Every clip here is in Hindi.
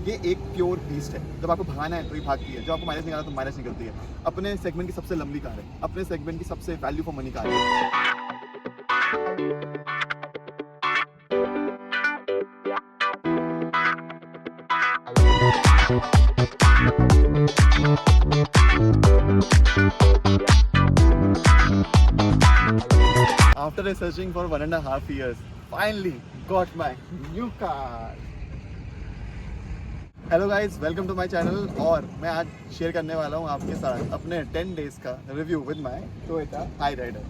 ये एक प्योर बीस्ट है। जब आपको भगाना है तो ये भागती है, जब आपको माइलेज निकालना तो माइलेज निकलती है। अपने सेगमेंट की सबसे लंबी कार है, अपने सेगमेंट की सबसे वैल्यू फॉर मनी कार है। After researching for 1.5 years, finally got my new car. Hello guys, welcome to my channel. और मैं आज शेयर करने वाला हूँ आपके साथ अपने 10 डेज का review with my Toyota Hyryder.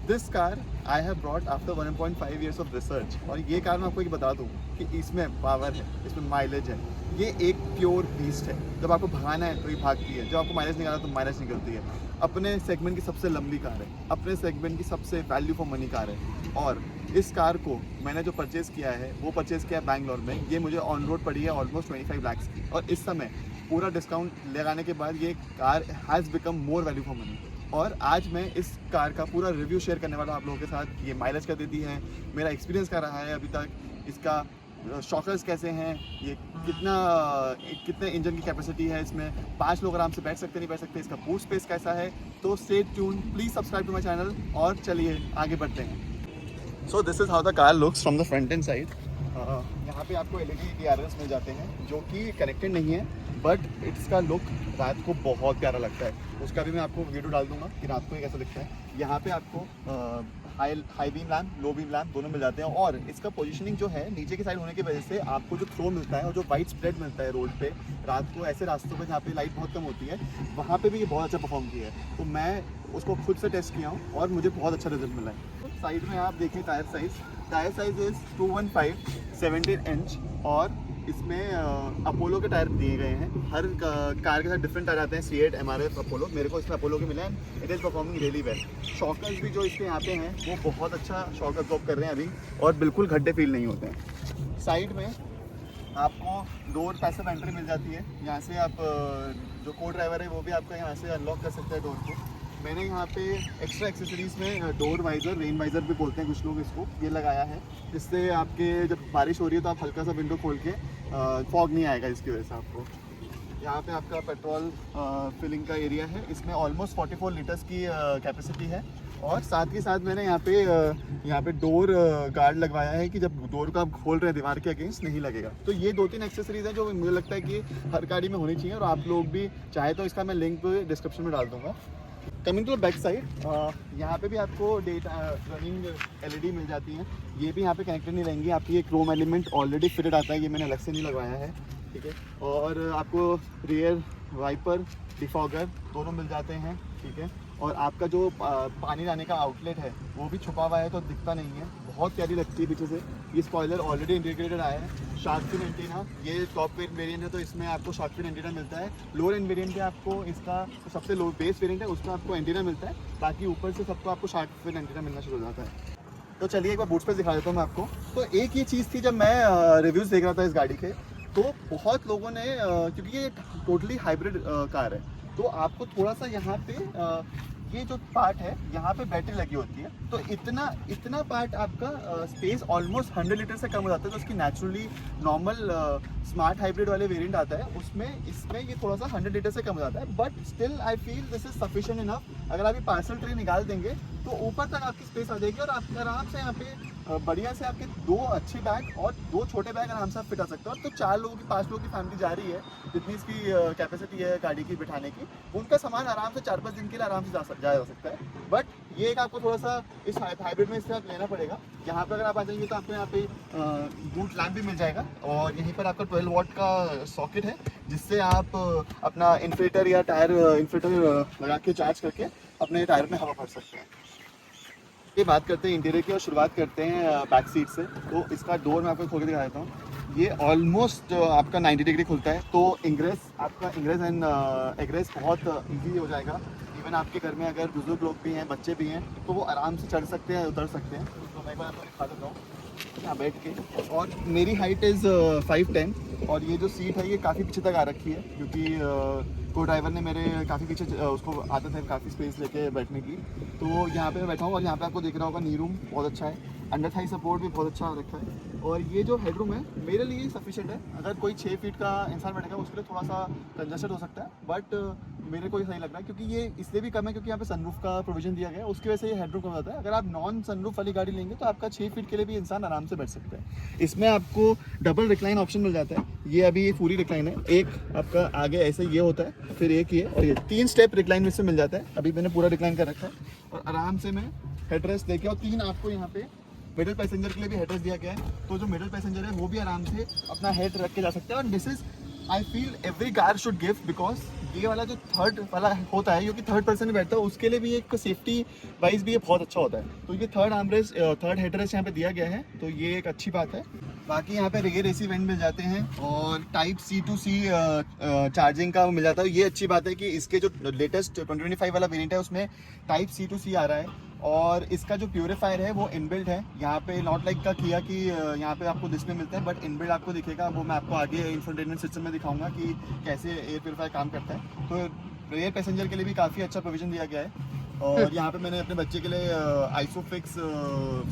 This car I have brought after 1.5 years of research. और ये कार मैं आपको एक बता दूँ कि इसमें पावर है, इसमें माइलेज है। ये एक प्योर बीस्ट है। जब आपको भगाना है तो ये भागती है, जब आपको माइलेज निकालना तो माइलेज निकलती है। अपने सेगमेंट की सबसे लंबी कार है, अपने सेगमेंट की सबसे वैल्यू फॉर मनी कार है। और इस कार को मैंने जो परचेज़ किया है वो परचेज़ किया है बैंगलोर में। ये मुझे ऑन रोड पड़ी है ऑलमोस्ट 25 lakhs की। और इस समय पूरा डिस्काउंट लगाने के बाद ये car has become more value for money. और आज मैं इस कार का पूरा रिव्यू शेयर करने वाला हूँ आप लोगों के साथ। ये माइलेज क्या देती है, मेरा एक्सपीरियंस क्या रहा है अभी तक, इसका शॉकर्स कैसे हैं, ये कितने इंजन की कैपेसिटी है, इसमें 5 लोग आराम से बैठ सकते नहीं बैठ सकते, इसका बूट स्पेस कैसा है। तो stay tune, please subscribe to my channel और चलिए आगे बढ़ते हैं। So this is how the car looks from the front and side. यहाँ पे आपको LED DRLs मिल जाते हैं जो कि कनेक्टेड नहीं है, बट इसका लुक रात को बहुत प्यारा लगता है। उसका भी मैं आपको वीडियो डाल दूंगा कि रात को ये कैसा दिखता है। यहाँ पे आपको high beam lamp, low beam lamp दोनों मिल जाते हैं। और इसका पोजीशनिंग जो है नीचे की साइड होने की वजह से आपको जो थ्रो मिलता है और जो वाइट स्प्रेड मिलता है रोड पे रात को, ऐसे रास्तों पे जहाँ पे लाइट बहुत कम होती है, वहाँ पे भी ये बहुत अच्छा परफॉर्म किया है। तो मैं उसको खुद से टेस्ट किया हूँ और मुझे बहुत अच्छा रिजल्ट मिला है। तो साइड में आप देखिए टायर साइज इज़ 215 17 इंच। और इसमें अपोलो के टायर दिए गए हैं। हर कार के साथ डिफरेंट टायर आते हैं, C8 MRF अपोलो। मेरे को इसमें अपोलो के मिले हैं। It is performing really well. Shockers भी जो इसके यहाँ पे हैं वो बहुत अच्छा शॉक अब्जॉर्ब कर रहे हैं अभी, और बिल्कुल गड्ढे फील नहीं होते हैं। साइड में आपको डोर पैसिव एंट्री मिल जाती है। यहाँ से आप जो को ड्राइवर है वो भी आपका यहाँ से अनलॉक कर सकता है डोर को। मैंने यहाँ पे एक्स्ट्रा एक्सेसरीज़ में डोर वाइज़र, रेन वाइज़र भी बोलते हैं कुछ लोग इसको, ये लगाया है। जिससे आपके जब बारिश हो रही है तो आप हल्का सा विंडो खोल के फॉग नहीं आएगा इसकी वजह से आपको। यहाँ पे आपका पेट्रोल फिलिंग का एरिया है। इसमें ऑलमोस्ट 44 लीटर्स की कैपेसिटी है। और साथ ही साथ मैंने यहाँ पे डोर गार्ड लगवाया है कि जब डोर को आप खोल रहे हैं दीवार के अगेंस्ट नहीं लगेगा। तो ये 2-3 एक्सेसरीज हैं जो मुझे लगता है कि हर गाड़ी में होनी चाहिए। और आप लोग भी चाहे तो इसका मैं लिंक डिस्क्रिप्शन में डाल दूँगा। Coming to the back side, यहाँ पे भी आपको रनिंग LED मिल जाती हैं। ये भी यहाँ पे कनेक्टेड नहीं रहेंगी। आपकी ये क्रोम एलिमेंट ऑलरेडी फिटेड आता है, ये मैंने अलग से नहीं लगवाया है, ठीक है। और आपको रियर वाइपर, डिफॉगर दोनों मिल जाते हैं, ठीक है। और आपका जो पानी लाने का आउटलेट है वो भी छुपा हुआ है तो दिखता नहीं है, बहुत प्यारी लगती है पीछे से। ये स्पॉइलर ऑलरेडी इंटीग्रेटेड आया है। शार्क फिन एंटीना, ये टॉप वेरिएंट है तो इसमें आपको शार्क फिन एंटीना मिलता है। लोअर एंड वेरिएंट है आपको इसका सबसे लो बेस वेरिएंट है, उसमें आपको एंटीना मिलता है। बाकी ऊपर से सबको आपको शार्क फिन एंटीना मिलना शुरू हो जाता है। तो चलिए एक बार बूट स्पेस दिखा देता हूँ मैं आपको। तो एक ये चीज़ थी, जब मैं रिव्यूज़ देख रहा था इस गाड़ी के, तो बहुत लोगों ने क्योंकि ये टोटली हाइब्रिड कार है, तो आपको थोड़ा सा यहाँ पे ये जो पार्ट है यहाँ पे बैटरी लगी होती है, तो इतना पार्ट आपका स्पेस ऑलमोस्ट 100 लीटर से कम हो जाता है। तो उसकी नेचुरली नॉर्मल स्मार्ट हाइब्रिड वाले वेरिएंट आता है उसमें, इसमें ये थोड़ा सा 100 लीटर से कम हो जाता है। But still I feel this is sufficient enough. अगर आप ये पार्सल ट्रे निकाल देंगे तो ऊपर तक आपकी स्पेस आ जाएगी और आप आराम से यहाँ पे बढ़िया से आपके 2 अच्छे बैग और 2 छोटे बैग आराम से आप फिट आ सकते हो। तो 4 लोगों की 5 लोगों की फैमिली जा रही है, जितनी इसकी कैपेसिटी है गाड़ी की बिठाने की, उनका सामान आराम से 4-5 दिन के लिए आराम से जाया जा सकता है। बट ये एक आपको थोड़ा सा इस हाइब्रिड में इससे आप लेना पड़ेगा। यहाँ पे अगर आप आ जाएंगे तो आपको यहाँ पे बूट लैम्प भी मिल जाएगा। और यहीं पर आपका 12 वॉट का सॉकेट है, जिससे आप अपना इन्फ्लेटर या टायर इन्फ्लेटर लगा के चार्ज करके अपने टायर में हवा भर सकते हैं। ये बात करते हैं इंटीरियर की और शुरुआत करते हैं बैक सीट से। तो इसका डोर मैं आपको खोल के दिखा देता हूँ। ये ऑलमोस्ट आपका 90 डिग्री खुलता है। तो आपका इंग्रेस एंड एग्रेस बहुत इजी हो जाएगा। इवन आपके घर में अगर बुजुर्ग लोग भी हैं, बच्चे भी हैं, तो वो आराम से चढ़ सकते हैं, उतर सकते हैं। तो मैं एक बार आपको दिखा देता हूँ यहाँ बैठ के। और मेरी हाइट इज़ 5'10", और ये जो सीट है ये काफ़ी पीछे तक आ रखी है, क्योंकि को ड्राइवर ने मेरे काफ़ी पीछे उसको आते थे काफ़ी स्पेस लेके बैठने की, तो यहाँ पे मैं बैठा हूँ और यहाँ पे आपको दिख रहा होगा नी रूम बहुत अच्छा है, अंडर थाई सपोर्ट भी बहुत अच्छा रखा है। और ये जो हेड रूम है मेरे लिए सफिशिएंट है, अगर कोई 6 फीट का इंसान बैठेगा उसके लिए थोड़ा सा कंजस्टेड हो सकता है, बट मेरे को ये सही लग रहा है क्योंकि ये इसलिए भी कम है क्योंकि यहाँ पे सनरूफ का प्रोविजन दिया गया है, उसकी वजह से ये हेड रूम कम जाता है। अगर आप नॉन सनरूफ वाली गाड़ी लेंगे तो आपका 6 फीट के लिए भी इंसान आराम से बैठ सकता है। इसमें आपको डबल रिक्लाइन ऑप्शन मिल जाता है, ये अभी पूरी रिक्लाइन है, एक आपका आगे ऐसे ये होता है, फिर एक ये और ये 3 स्टेप रिक्लाइन में से मिल जाता है। अभी मैंने पूरा रिक्लाइन कर रखा है और आराम से मैं हेडरेस्ट देके, और 3 आपको यहाँ पे मिडिल पैसेंजर के लिए भी हेडरेस्ट दिया गया है, तो जो मिडिल पैसेंजर है वो भी आराम से अपना हेड रख के जा सकते हैं। और this is I feel every car should give, because ये वाला जो थर्ड वाला होता है, जो कि थर्ड पर्सन में बैठता है, उसके लिए भी एक सेफ्टी वाइज भी ये बहुत अच्छा होता है। तो ये थर्ड आर्मरेस्ट, थर्ड हेडरेस्ट यहाँ पे दिया गया है, तो ये एक अच्छी बात है। बाकी यहाँ पे रियर एसी वेंट मिल जाते हैं और type C to C charging का मिल जाता है। ये अच्छी बात है कि इसके जो लेटेस्ट 2025 वाला वेरिएंट है उसमें टाइप C to C आ रहा है, और इसका जो प्यूरीफायर है वो इनबिल्ट है। यहाँ पे नॉट लाइक का किया कि यहाँ पे आपको डिस्प्ले मिलता है, बट इनबिल्ट आपको दिखेगा, वो मैं आपको आगे इंफोटेनमेंट सिस्टम में दिखाऊंगा कि कैसे एयर प्यूरीफायर काम करता है। तो रेयर पैसेंजर के लिए भी काफ़ी अच्छा प्रोविजन दिया गया है। और यहाँ पे मैंने अपने बच्चे के लिए आइसोफिक्स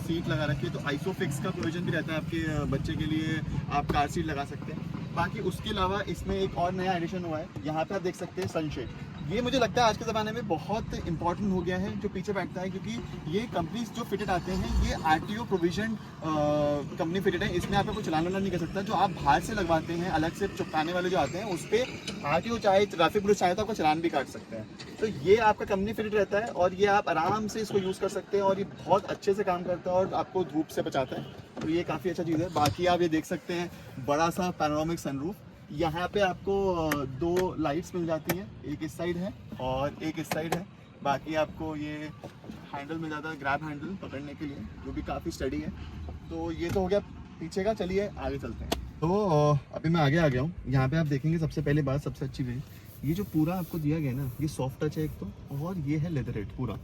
सीट लगा रखी है, तो आइसोफिक्स का प्रोविजन भी रहता है आपके बच्चे के लिए, आप कार सीट लगा सकते हैं। बाकी उसके अलावा इसमें एक और नया एडिशन हुआ है, यहाँ पे आप देख सकते हैं सनशेड। ये मुझे लगता है आज के ज़माने में बहुत इंपॉर्टेंट हो गया है जो पीछे बैठता है, क्योंकि ये कंपनीज जो फिटेड आते हैं ये RTO प्रोविजन कंपनी फिटेड है, इसमें आपको कोई चलान वाला नहीं कर सकता। जो आप बाहर से लगवाते हैं अलग से चिपकाने वाले जो आते हैं, उस पर RTO चाहे ट्रैफिक पुलिस चाहे तो आपका चलान भी काट सकते हैं। तो ये आपका कंपनी फिटेड रहता है और ये आप आराम से इसको यूज़ कर सकते हैं, और ये बहुत अच्छे से काम करता है और आपको धूप से बचाता है, तो ये काफ़ी अच्छा चीज़ है। बाकी आप ये देख सकते हैं बड़ा सा पैनोरामिक सनरूफ, यहाँ पे आपको 2 लाइट्स मिल जाती हैं, एक इस साइड है और एक इस साइड है। बाकी आपको ये हैंडल मिल जाता है, ग्रैब हैंडल पकड़ने के लिए, जो भी काफ़ी स्टडी है। तो ये तो हो गया पीछे का, चलिए आगे चलते हैं। तो अभी मैं आगे आ गया हूँ। यहाँ पे आप देखेंगे सबसे पहले बात, सबसे अच्छी चीज़, ये जो पूरा आपको दिया गया ना, ये सॉफ्ट टच है एक तो, और ये है लेदरेट पूरा।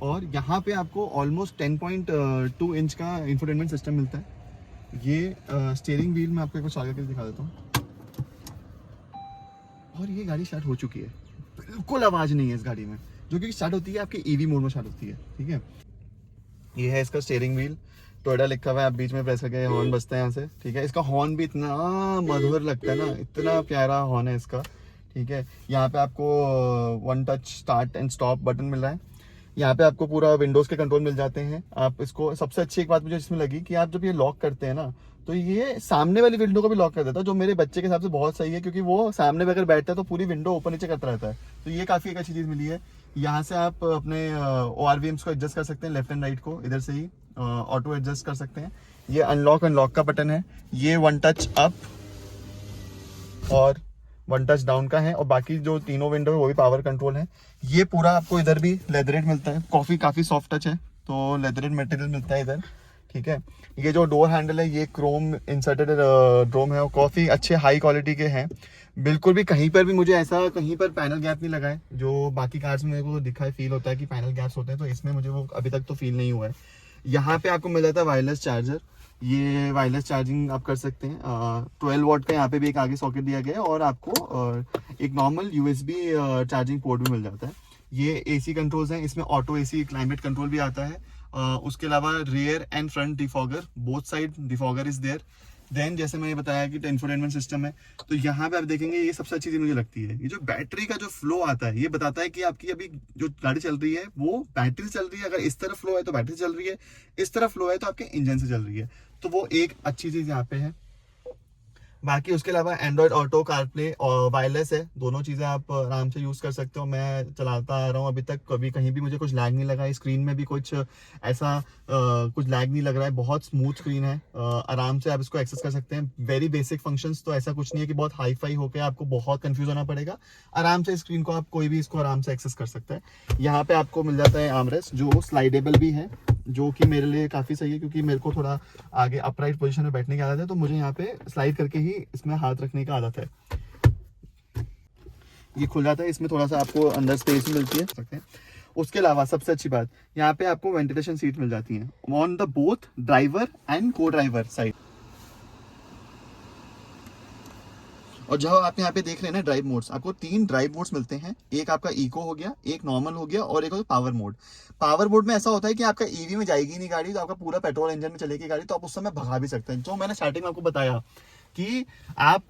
और यहाँ पे आपको ऑलमोस्ट 10.2 इंच का इंफोटेनमेंट सिस्टम मिलता है। ये स्टीयरिंग व्हील में आपको एक बार आगे करके दिखा देता हूँ, और ये गाड़ी स्टार्ट हो चुकी है, बिल्कुल आवाज़ नहीं है इस गाड़ी में, जो कि स्टार्ट होती है आपके EV मोड में स्टार्ट होती है, ठीक है। ये है इसका स्टीयरिंग व्हील, टोयोटा लिखा हुआ है, आप बीच में प्रेस करके हॉर्न बजता है यहाँ से, ठीक है। इसका हॉर्न भी इतना मधुर लगता है ना, इतना प्यारा हॉर्न है इसका, ठीक है। यहाँ पे आपको 1 touch start and stop button मिल रहा है। यहाँ पे आपको पूरा विंडोज़ के कंट्रोल मिल जाते हैं। आप इसको, सबसे अच्छी एक बात मुझे इसमें लगी कि आप जब ये लॉक करते हैं ना, तो ये सामने वाली विंडो को भी लॉक कर देता है, जो मेरे बच्चे के हिसाब से बहुत सही है, क्योंकि वो सामने में अगर बैठता है तो पूरी विंडो ऊपर नीचे करता रहता है। तो ये काफ़ी एक अच्छी चीज़ मिली है। यहाँ से आप अपने ORVMs को एडजस्ट कर सकते हैं, लेफ्ट एंड राइट को इधर से ही ऑटो एडजस्ट कर सकते हैं। ये अनलॉक का बटन है, ये 1 टच अप और 1 टच डाउन का है, और बाकी जो तीनों विंडो है वो भी पावर कंट्रोल है। ये पूरा आपको इधर भी लेदरेट मिलता है, काफ़ी सॉफ्ट टच है, तो लेदरेट मटेरियल मिलता है इधर, ठीक है। ये जो डोर हैंडल है ये क्रोम इंसर्टेड ड्रोम है, और काफ़ी अच्छे हाई क्वालिटी के हैं। बिल्कुल भी कहीं पर भी मुझे ऐसा कहीं पर पैनल गैप नहीं लगा है, जो बाकी कार्स में मेरे को दिखा है, फील होता है कि पैनल गैप्स होते हैं, तो इसमें मुझे वो अभी तक तो फील नहीं हुआ है। यहाँ पे आपको मिल जाता है वायरलेस चार्जर, ये वायरलेस चार्जिंग आप कर सकते हैं। 12 वॉट का यहाँ पे भी एक आगे सॉकेट दिया गया है, और आपको एक नॉर्मल USB चार्जिंग पोर्ट भी मिल जाता है। ये AC कंट्रोल्स हैं, इसमें ऑटो AC क्लाइमेट कंट्रोल भी आता है। उसके अलावा rear and front defogger, both side defogger is there. Then जैसे मैंने बताया कि इंफोटेनमेंट सिस्टम है, तो यहाँ पे आप देखेंगे ये सबसे अच्छी चीज़ मुझे लगती है, ये जो बैटरी का जो फ्लो आता है, ये बताता है कि आपकी अभी जो गाड़ी चल रही है वो बैटरी से चल रही है। अगर इस तरफ फ्लो है तो बैटरी से चल रही है, इस तरफ फ्लो है तो आपके इंजन से चल रही है, तो वो एक अच्छी चीज़ यहाँ पे है। बाकी उसके अलावा एंड्रॉयड ऑटो, कारप्ले और वायरलेस है, दोनों चीज़ें आप आराम से यूज़ कर सकते हो। मैं चलाता आ रहा हूँ अभी तक, कभी कहीं भी मुझे कुछ लैग नहीं लगा, स्क्रीन में भी कुछ ऐसा कुछ लैग नहीं लग रहा है, बहुत स्मूथ स्क्रीन है, आराम से आप इसको एक्सेस कर सकते हैं। वेरी बेसिक फंक्शंस, तो ऐसा कुछ नहीं है कि बहुत हाई फाई होकर आपको बहुत कंफ्यूज होना पड़ेगा, आराम से स्क्रीन को आप कोई भी इसको आराम से एक्सेस कर सकता है। यहाँ पे आपको मिल जाता है आर्मरेस्ट, जो स्लाइडेबल भी है, जो कि मेरे लिए काफ़ी सही है, क्योंकि मेरे को थोड़ा आगे अपराइट पोजीशन में बैठने की आदत है, तो मुझे यहाँ पे स्लाइड करके ही इसमें हाथ रखने की आदत है। ये खुल जाता है, इसमें थोड़ा सा आपको अंदर स्पेस मिलती है सकते हैं। उसके अलावा सबसे अच्छी बात, यहाँ पे आपको वेंटिलेशन सीट मिल जाती है on the both driver and को ड्राइवर साइड। और जो आप यहाँ पे देख रहे हैं ना ड्राइव मोड्स, आपको 3 ड्राइव मोड्स मिलते हैं। एक आपका इको हो गया, एक नॉर्मल हो गया और एक हो पावर मोड। पावर मोड में ऐसा होता है कि आपका ईवी में जाएगी नहीं गाड़ी, तो आपका पूरा पेट्रोल इंजन में चलेगी गाड़ी, तो आप उस समय भगा भी सकते हैं। जो मैंने स्टार्टिंग में आपको बताया कि आप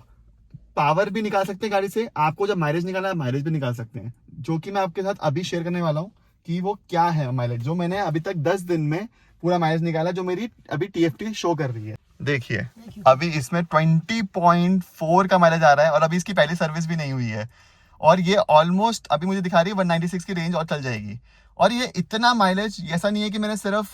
पावर भी निकाल सकते हैं गाड़ी से, आपको जब माइलेज निकालना है माइलेज भी निकाल सकते हैं, जो कि मैं आपके साथ अभी शेयर करने वाला हूँ कि वो क्या है माइलेज, जो मैंने अभी तक 10 दिन में पूरा माइलेज निकाला, जो मेरी अभी TFT शो कर रही है। देखिए अभी इसमें 20.4 का माइलेज आ रहा है और अभी इसकी पहली सर्विस भी नहीं हुई है, और ये ऑलमोस्ट अभी मुझे दिखा रही है 196 की रेंज और चल जाएगी। और ये इतना माइलेज, ऐसा नहीं है कि मैंने सिर्फ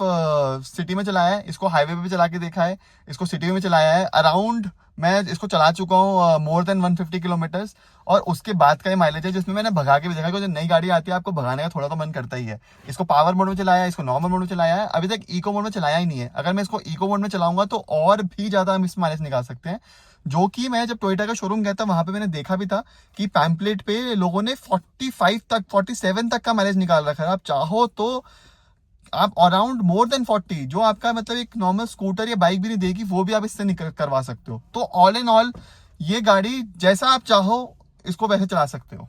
सिटी में चलाया है, इसको हाईवे पे भी चला के देखा है, इसको सिटी में चलाया है। अराउंड मैं इसको चला चुका हूँ मोर देन 150 किलोमीटर्स, और उसके बाद का ये माइलेज है जिसमें मैंने भगा के भी देखा, क्योंकि नई गाड़ी आती है आपको भगाने का थोड़ा तो मन करता ही है। इसको पावर मोड में चलाया है, इसको नॉर्मल मोड में चलाया है, अभी तक इको मोड में चलाया ही नहीं है। अगर मैं इसको इको मोड में चलाऊंगा तो और भी ज्यादा हम इस माइलेज निकाल सकते हैं, जो कि मैं जब टोयोटा का शोरूम गया था वहां पे मैंने देखा भी था कि पैम्पलेट पे लोगों ने 45 तक 47 तक का माइलेज निकाल रखा है। आप चाहो तो आप अराउंड मोर देन 40, जो आपका मतलब एक नॉर्मल स्कूटर या बाइक भी नहीं देगी, वो भी आप इससे निकल करवा सकते हो। तो ऑल इन ऑल ये गाड़ी जैसा आप चाहो इसको वैसे चला सकते हो।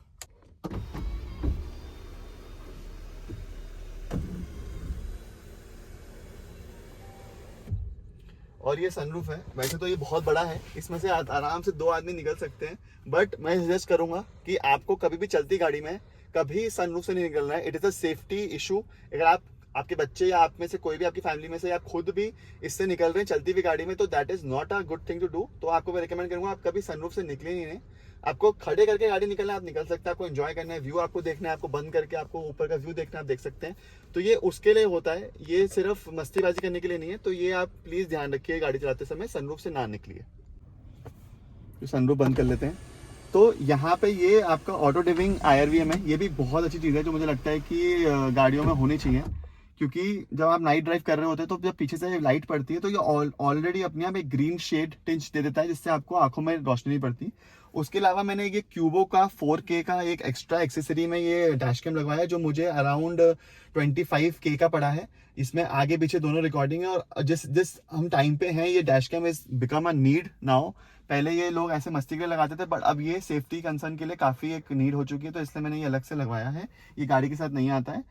और ये सनरूफ है, वैसे तो ये बहुत बड़ा है, इसमें से आराम से 2 आदमी निकल सकते हैं, बट मैं सजेस्ट करूंगा कि आपको कभी भी चलती गाड़ी में कभी सनरूफ से नहीं निकलना है। It is a safety issue. अगर आप, आपके बच्चे या आप में से कोई भी आपकी फैमिली में से आप खुद भी इससे निकल रहे हैं चलती हुई गाड़ी में, तो that is not a good thing to do. तो आपको मैं रिकमेंड करूंगा आप कभी सनरूफ से निकले ही नहीं। आपको खड़े करके गाड़ी निकलना है, आप निकल सकते हैं, आपको एंजॉय करना है, व्यू आपको देखना है, आपको बंद करके आपको ऊपर का व्यू देखना है, आप देख सकते हैं। तो ये उसके लिए होता है, ये सिर्फ मस्तीबाजी करने के लिए नहीं है। तो ये आप प्लीज ध्यान रखिए गाड़ी चलाते समय सनरूफ से ना निकलिए। तो सनरूफ बंद कर लेते हैं। तो यहाँ पे ये आपका ऑटो डिविंग IRVM है, ये भी बहुत अच्छी चीज़ है जो मुझे लगता है कि गाड़ियों में होनी चाहिए, क्योंकि जब आप नाइट ड्राइव कर रहे होते हैं तो जब पीछे से लाइट पड़ती है तो ये ऑलरेडी अपने आप एक ग्रीन शेड टिंच दे देता है, जिससे आपको आंखों में रोशनी नहीं पड़ती। उसके अलावा मैंने ये क्यूबो का 4K का एक एक्स्ट्रा एक्सेसरी में ये डैश कैम लगवाया है, जो मुझे अराउंड 25K का पड़ा है। इसमें आगे पीछे दोनों रिकॉर्डिंग है, और जिस हम टाइम पे हैं ये dash cam is become a need now. पहले ये लोग ऐसे मस्ती के लिए लगाते थे, बट अब ये सेफ्टी कंसर्न के लिए काफ़ी एक नीड हो चुकी है, तो इसलिए मैंने ये अलग से लगवाया है। ये गाड़ी के साथ नहीं आता है,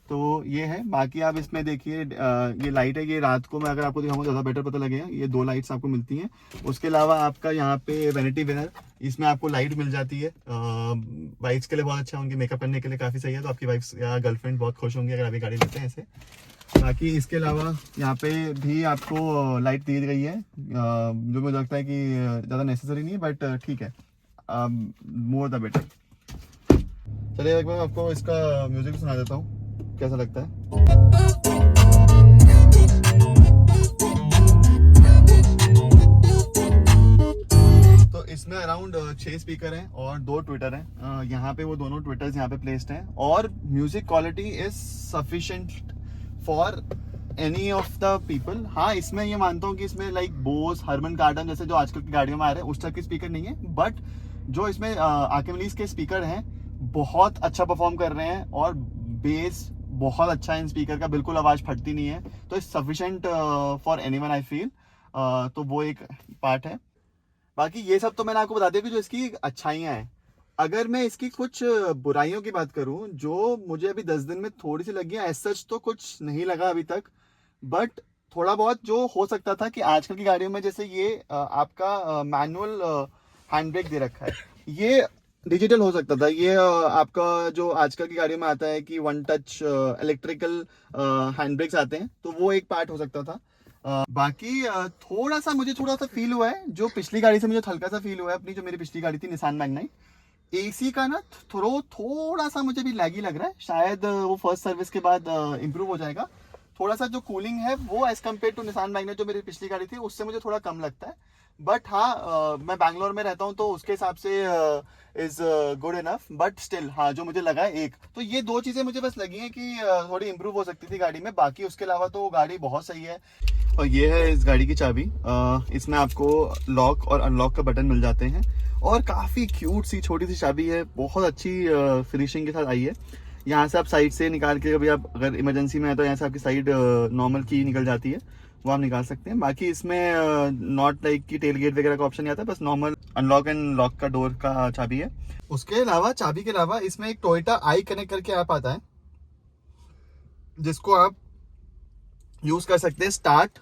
तो ये है। बाकी आप इसमें देखिए ये लाइट है, ये रात को मैं अगर आपको दिखाऊंगा ज़्यादा बेटर पता लगेगा। ये 2 लाइट्स आपको मिलती हैं। उसके अलावा आपका यहाँ पे वैनिटी मिरर, इसमें आपको लाइट मिल जाती है। वाइफ्स के लिए बहुत अच्छा है, उनकी मेकअप करने के लिए काफ़ी सही है, तो आपकी वाइफ्स या गर्लफ्रेंड बहुत खुश होंगी अगर आप ये गाड़ी लेते हैं ऐसे। बाकी इसके अलावा यहाँ पे भी आपको लाइट दी गई है, जो मुझे लगता है कि ज़्यादा नेसेसरी नहीं है, बट ठीक है, मोर द बेटर। चलिए एक बार आपको इसका म्यूजिक सुना देता हूँ, कैसा लगता है। तो इसमें अराउंड 6 स्पीकर हैं और 2 ट्विटर हैं। यहाँ पे वो दोनों ट्विटर्स यहाँ पे प्लेस्ड हैं, और music quality is sufficient for any of the people. हाँ, इसमें ये मानता हूँ कि इसमें लाइक बोस, हरमन कार्डन जैसे जो आजकल की गाड़ियों में आ रहे हैं उस टाइप के स्पीकर नहीं है, बट जो इसमें आर्किमिडीज के स्पीकर हैं बहुत अच्छा परफॉर्म कर रहे हैं, और बेस बहुत अच्छा है इन स्पीकर का, बिल्कुल आवाज़ फटती नहीं है। तो it's sufficient for anyone I feel. तो वो एक पार्ट है। बाकी ये सब तो मैंने आपको बता दिया कि जो इसकी अच्छाइयाँ हैं। अगर मैं इसकी कुछ बुराइयों की बात करूं, जो मुझे अभी 10 दिन में थोड़ी सी लगी है, एज सच तो कुछ नहीं लगा अभी तक, बट थोड़ा बहुत जो हो सकता था कि आजकल की गाड़ियों में जैसे ये आपका मैनुअल हैंड ब्रेक दे रखा है, ये डिजिटल हो सकता था। ये आपका जो आजकल की गाड़ियों में आता है कि 1 टच इलेक्ट्रिकल हैंड ब्रेक्स आते हैं, तो वो एक पार्ट हो सकता था। बाकी थोड़ा सा मुझे फील हुआ है, जो पिछली गाड़ी से मुझे हल्का सा फील हुआ है अपनी, जो मेरी पिछली गाड़ी थी निसान मैग्नाइट, एसी का ना थोड़ा सा मुझे भी लैगी लग रहा है। शायद वो फर्स्ट सर्विस के बाद इंप्रूव हो जाएगा। थोड़ा सा जो कूलिंग है वो as compare to Nissan Magnite जो मेरी पिछली गाड़ी थी उससे मुझे थोड़ा कम लगता है। बट हाँ, मैं बैंगलोर में रहता हूँ तो उसके हिसाब से is good enough, but still हाँ जो मुझे लगा है एक, तो ये 2 चीज़ें मुझे बस लगी हैं कि थोड़ी इंप्रूव हो सकती थी गाड़ी में। बाकी उसके अलावा तो गाड़ी बहुत सही है। और ये है इस गाड़ी की चाबी। इसमें आपको लॉक और अनलॉक का बटन मिल जाते हैं, और काफ़ी क्यूट सी छोटी सी चाबी है, बहुत अच्छी फिनिशिंग के साथ आई है। यहाँ से आप साइड से निकाल के, कभी आप अगर इमरजेंसी में है तो यहाँ से आपकी साइड नॉर्मल की निकल जाती है, वो आप निकाल सकते हैं। बाकी इसमें नॉट लाइक की टेल गेट वगैरह का ऑप्शन नहीं आता, बस नॉर्मल अनलॉक एंड लॉक का डोर का चाबी है। उसके अलावा चाबी के अलावा इसमें एक टोयोटा आई कनेक्ट करके ऐप आता है, जिसको आप यूज कर सकते हैं स्टार्ट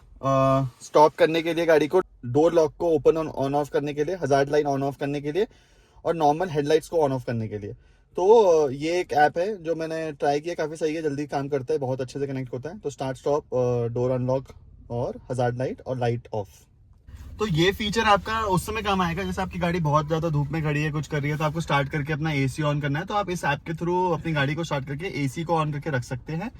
स्टॉप करने के लिए गाड़ी को, डोर लॉक को ओपन ऑन ऑफ करने के लिए, हजार्ड लाइन ऑन ऑफ करने के लिए, और नॉर्मल हेडलाइट्स को ऑन ऑफ करने के लिए। तो ये एक ऐप है जो मैंने ट्राई किया, काफ़ी सही है, जल्दी काम करता है, बहुत अच्छे से कनेक्ट होता है। तो स्टार्ट स्टॉप, डोर अनलॉक और हजार्ड लाइट और लाइट ऑफ। तो ये फीचर आपका उस समय काम आएगा जैसे आपकी गाड़ी बहुत ज़्यादा धूप में खड़ी है, कुछ कर रही है, तो आपको स्टार्ट करके अपना एसी ऑन करना है, तो आप इस ऐप के थ्रू अपनी गाड़ी को स्टार्ट करके एसी को ऑन करके रख सकते हैं।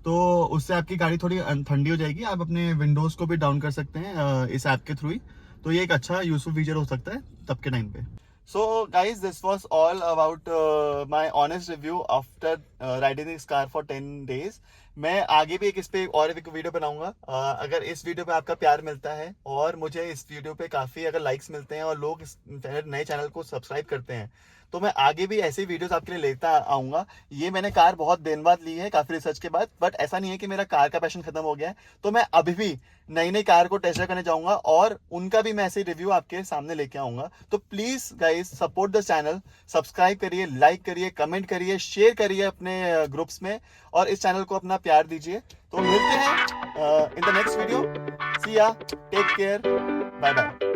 तो उससे आपकी गाड़ी थोड़ी ठंडी हो जाएगी। आप अपने विंडोज़ को भी डाउन कर सकते हैं इस ऐप के थ्रू ही। तो ये एक अच्छा यूजफुल फीचर हो सकता है तब के टाइम पे। So guys, this was all about my honest review after riding this car for 10 days. मैं आगे भी इस पे और एक वीडियो बनाऊंगा। अगर इस वीडियो पे आपका प्यार मिलता है और मुझे इस वीडियो पे काफ़ी अगर लाइक्स मिलते हैं और लोग इस नए चैनल को सब्सक्राइब करते हैं, तो मैं आगे भी ऐसी वीडियोस आपके लिए लेता आऊँगा। ये मैंने कार बहुत दिन बाद ली है, काफ़ी रिसर्च के बाद, बट ऐसा नहीं है कि मेरा कार का पैशन खत्म हो गया है। तो मैं अभी भी नई नई कार को टेस्ट ड्राइव करने जाऊँगा और उनका भी मैं ऐसे रिव्यू आपके सामने लेके आऊँगा। तो please guys support the channel, subscribe करिए, लाइक करिए, कमेंट करिए, शेयर करिए अपने ग्रुप्स में, और इस चैनल को अपना प्यार दीजिए। तो मिलते हैं इन द नेक्स्ट वीडियो। सी या, टेक केयर, बाय बाय।